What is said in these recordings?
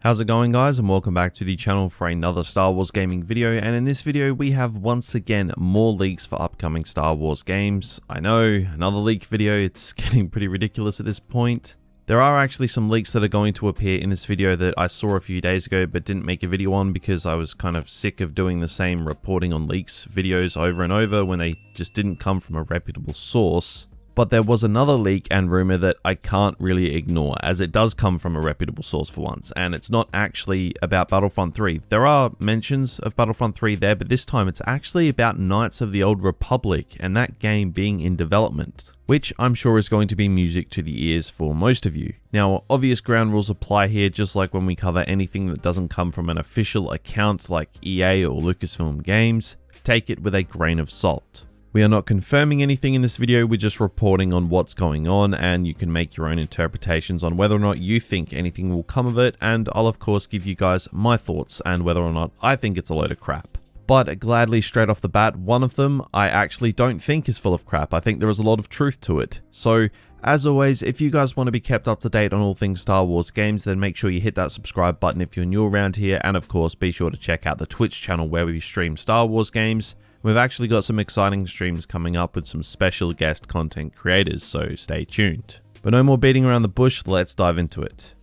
How's it going, guys, and welcome back to the channel for another Star Wars gaming video. And in this video we have once again more leaks for upcoming Star Wars games. I know, another leak video, it's getting pretty ridiculous at this point. There are actually some leaks that are going to appear in this video that I saw a few days ago but didn't make a video on because I was kind of sick of doing the same reporting on leaks videos over and over when they just didn't come from a reputable source. But there was another leak and rumor that I can't really ignore, as it does come from a reputable source for once, and it's not actually about Battlefront 3. There are mentions of Battlefront 3 there, but this time it's actually about Knights of the Old Republic and that game being in development, which I'm sure is going to be music to the ears for most of you. Now, obvious ground rules apply here, just like when we cover anything that doesn't come from an official account like EA or Lucasfilm Games. Take it with a grain of salt. We are not confirming anything in this video, we're just reporting on what's going on, and you can make your own interpretations on whether or not you think anything will come of it, and I'll of course give you guys my thoughts and whether or not I think it's a load of crap. But gladly, straight off the bat, one of them I actually don't think is full of crap. I think there is a lot of truth to it. So, as always, if you guys want to be kept up to date on all things Star Wars games, then make sure you hit that subscribe button if you're new around here, and of course be sure to check out the Twitch channel where we stream Star Wars games. We've actually got some exciting streams coming up with some special guest content creators, so stay tuned. But no more beating around the bush, let's dive into it.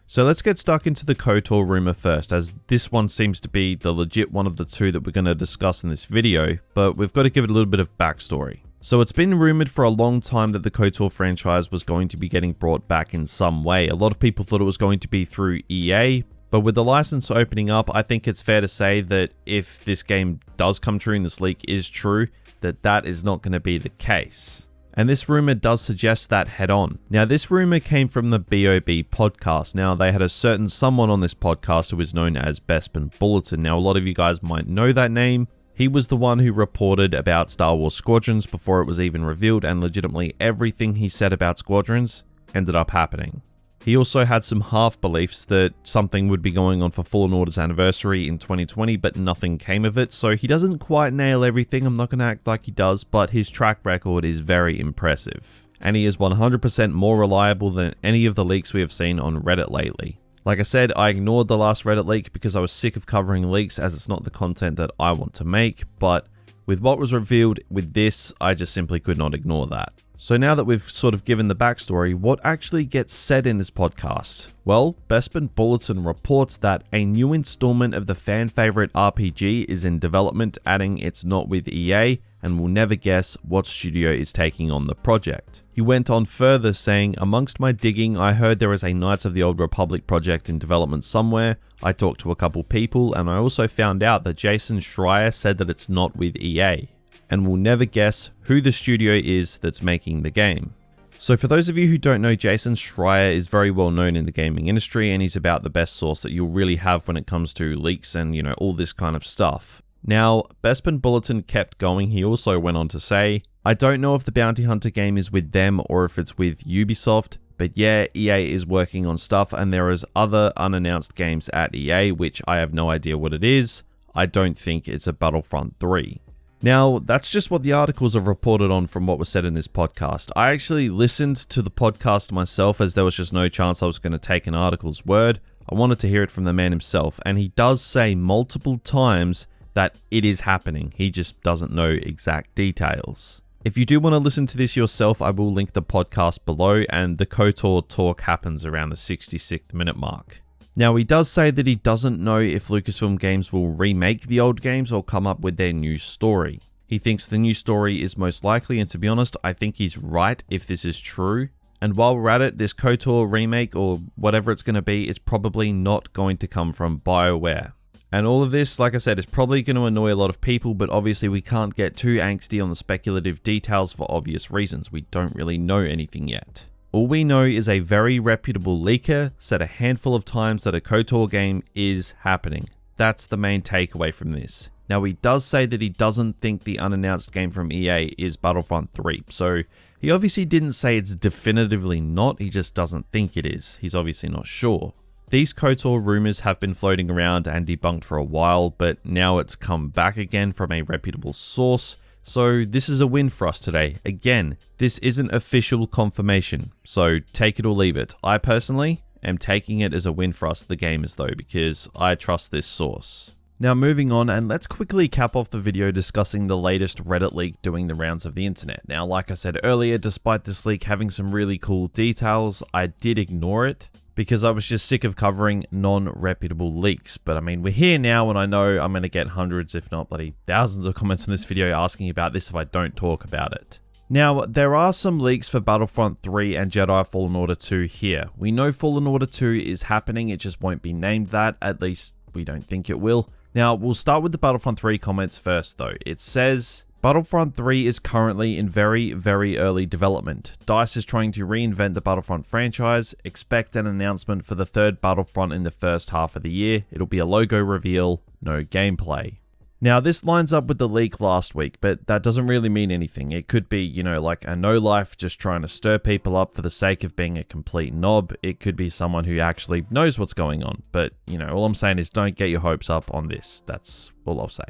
So let's get stuck into the KOTOR rumor first, as this one seems to be the legit one of the two that we're going to discuss in this video, but we've got to give it a little bit of backstory. So it's been rumored for a long time that the KOTOR franchise was going to be getting brought back in some way. A lot of people thought it was going to be through EA, but with the license opening up, I think it's fair to say that if this game does come true and this leak is true, that is not going to be the case. And this rumor does suggest that head on. Now, this rumor came from the BOB podcast. Now, they had a certain someone on this podcast who is known as Bespin Bulletin. Now, a lot of you guys might know that name. He was the one who reported about Star Wars Squadrons before it was even revealed, and legitimately everything he said about Squadrons ended up happening. He also had some half beliefs that something would be going on for Fallen Order's anniversary in 2020, but nothing came of it, so he doesn't quite nail everything. I'm not going to act like he does, but his track record is very impressive. And he is 100% more reliable than any of the leaks we have seen on Reddit lately. Like I said, I ignored the last Reddit leak because I was sick of covering leaks, as it's not the content that I want to make, but with what was revealed with this, I just simply could not ignore that. So now that we've sort of given the backstory, what actually gets said in this podcast? Well, Bespin Bulletin reports that a new installment of the fan favorite RPG is in development, adding it's not with EA and will never guess what studio is taking on the project. He went on further saying, amongst my digging, I heard there is a Knights of the Old Republic project in development somewhere. I talked to a couple people, and I also found out that Jason Schreier said that it's not with EA. And will never guess who the studio is that's making the game. So for those of you who don't know, Jason Schreier is very well known in the gaming industry, and he's about the best source that you'll really have when it comes to leaks and, all this kind of stuff. Now, Bespin Bulletin kept going. He also went on to say, I don't know if the Bounty Hunter game is with them or if it's with Ubisoft, but yeah, EA is working on stuff, and there is other unannounced games at EA, which I have no idea what it is. I don't think it's a Battlefront 3. Now, that's just what the articles have reported on from what was said in this podcast. I actually listened to the podcast myself, as there was just no chance I was going to take an article's word. I wanted to hear it from the man himself, and he does say multiple times that it is happening. He just doesn't know exact details. If you do want to listen to this yourself, I will link the podcast below, and the KOTOR talk happens around the 66th minute mark. Now, he does say that he doesn't know if Lucasfilm Games will remake the old games or come up with their new story. He thinks the new story is most likely, and to be honest, I think he's right if this is true. And while we're at it, this KOTOR remake, or whatever it's going to be, is probably not going to come from BioWare. And all of this, like I said, is probably going to annoy a lot of people, but obviously we can't get too angsty on the speculative details for obvious reasons. We don't really know anything yet. All we know is a very reputable leaker said a handful of times that a KOTOR game is happening. That's the main takeaway from this. Now, he does say that he doesn't think the unannounced game from EA is Battlefront 3, so he obviously didn't say it's definitively not, he just doesn't think it is. He's obviously not sure. These KOTOR rumors have been floating around and debunked for a while, but now it's come back again from a reputable source. So this is a win for us today. Again, this isn't official confirmation, so take it or leave it. I personally am taking it as a win for us, the gamers though, because I trust this source. Now moving on, and let's quickly cap off the video discussing the latest Reddit leak doing the rounds of the internet. Now, like I said earlier, despite this leak having some really cool details, I did ignore it because I was just sick of covering non-reputable leaks. But I mean, we're here now, and I know I'm going to get hundreds, if not bloody thousands of comments in this video asking about this if I don't talk about it. Now, there are some leaks for Battlefront 3 and Jedi Fallen Order 2 here. We know Fallen Order 2 is happening, it just won't be named that, at least we don't think it will. Now, we'll start with the Battlefront 3 comments first though. It says, Battlefront 3 is currently in very early development. DICE is trying to reinvent the Battlefront franchise. Expect an announcement for the third Battlefront in the first half of the year. It'll be a logo reveal, no gameplay. Now, this lines up with the leak last week, but that doesn't really mean anything. It could be, you know, like a no-life just trying to stir people up for the sake of being a complete knob. It could be someone who actually knows what's going on. But, you know, all I'm saying is don't get your hopes up on this. That's all I'll say.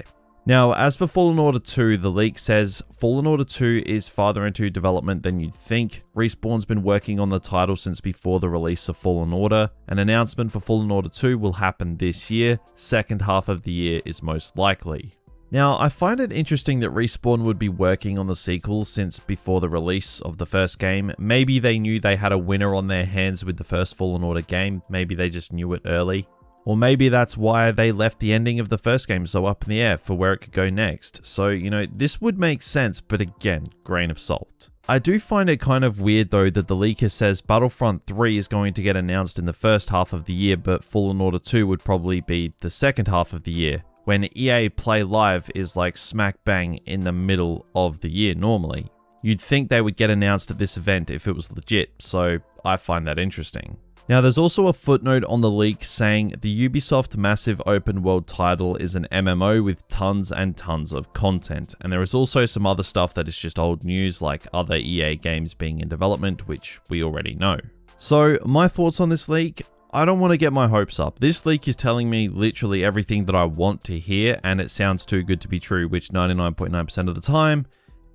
Now, as for Fallen Order 2, the leak says Fallen Order 2 is farther into development than you'd think. Respawn's been working on the title since before the release of Fallen Order. An announcement for Fallen Order 2 will happen this year. Second half of the year is most likely. Now, I find it interesting that Respawn would be working on the sequel since before the release of the first game. Maybe they knew they had a winner on their hands with the first Fallen Order game. Maybe they just knew it early. Or maybe that's why they left the ending of the first game so up in the air for where it could go next. So, you know, this would make sense, but again, grain of salt. I do find it kind of weird though that the leaker says Battlefront 3 is going to get announced in the first half of the year, but Fallen Order 2 would probably be the second half of the year, when EA Play Live is like smack bang in the middle of the year normally. You'd think they would get announced at this event if it was legit, so I find that interesting. Now, there's also a footnote on the leak saying the Ubisoft massive open world title is an MMO with tons and tons of content. And there is also some other stuff that is just old news, like other EA games being in development, which we already know. So, my thoughts on this leak? I don't want to get my hopes up. This leak is telling me literally everything that I want to hear, and it sounds too good to be true, which 99.9% of the time,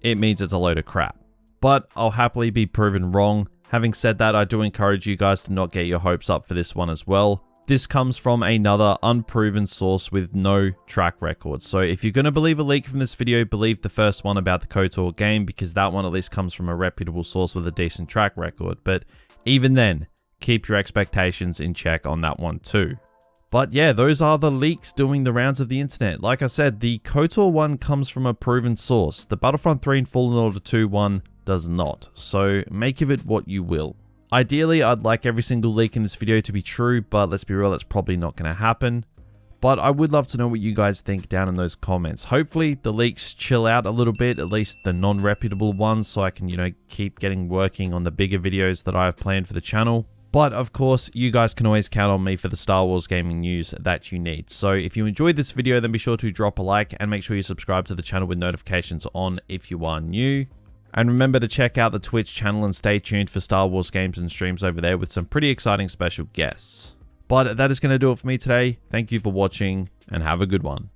it means it's a load of crap. But I'll happily be proven wrong. Having said that, I do encourage you guys to not get your hopes up for this one as well. This comes from another unproven source with no track record. So if you're going to believe a leak from this video, believe the first one about the KOTOR game, because that one at least comes from a reputable source with a decent track record. But even then, keep your expectations in check on that one too. But yeah, those are the leaks doing the rounds of the internet. Like I said, the KOTOR one comes from a proven source. The Battlefront 3 and Fallen Order 2 one does not, so make of it what you will. Ideally, I'd like every single leak in this video to be true, but let's be real, that's probably not going to happen. But I would love to know what you guys think down in those comments. Hopefully the leaks chill out a little bit, at least the non-reputable ones, so I can, you know, keep working on the bigger videos that I have planned for the channel. But of course, you guys can always count on me for the Star Wars gaming news that you need. So if you enjoyed this video, then be sure to drop a like and make sure you subscribe to the channel with notifications on if you are new. And remember to check out the Twitch channel and stay tuned for Star Wars games and streams over there with some pretty exciting special guests. But that is going to do it for me today. Thank you for watching and have a good one.